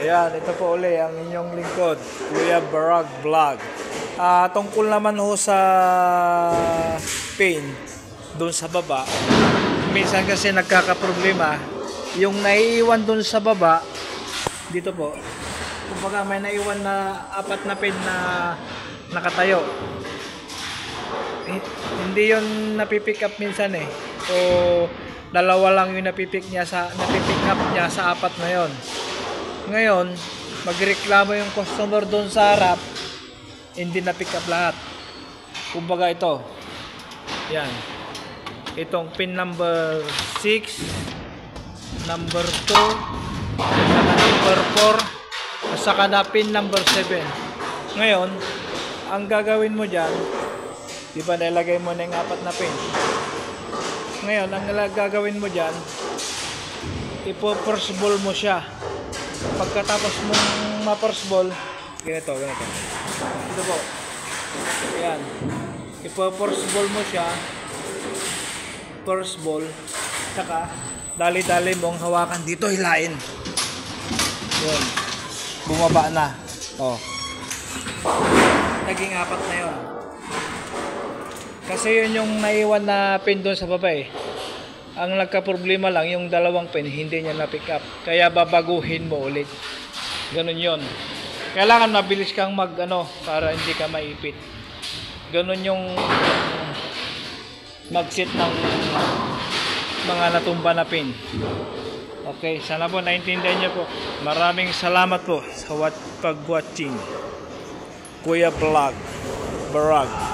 Ayan, ito po uli ang inyong lingkod, Kuya Barag Vlog. Tungkol naman ho sa pin doon sa baba. Minsan kasi nagkakaproblema, yung naiiwan doon sa baba, dito po, kumbaga may naiwan na apat na pin na nakatayo. Hindi yun napipick up minsan eh. O dalawa lang yung napipick up niya sa apat na yon. Ngayon, magreklamo yung customer doon sa harap, hindi na pick up lahat. Kumbaga ito. Yan. Itong pin number 6, number 2, number 4, at saka na pin number 7. Ngayon, ang gagawin mo dyan, di ba nilagay mo na yung apat na pin? Ngayon, ang gagawin mo dyan, ipo-first ball mo siya. Pagkatapos mong ma-first ball, ganito. Ito po. Ayan. Ipo-first ball mo siya. First ball. Saka, dali-dali mong hawakan dito, hilain. Yun. Bumaba na. Oh. Naging apat na yun. Kasi yun yung naiwan na pin doon sa baba eh. Ang nagka-problema lang, yung dalawang pin, hindi niya na-pick up. Kaya babaguhin mo ulit. Ganun yun. Kailangan mabilis kang para hindi ka maipit. Ganun yung mag-set ng mga natumba na pin. Okay, sana po naintindihan niyo po. Maraming salamat po sa pag-watching. Kuya Vlog Barag.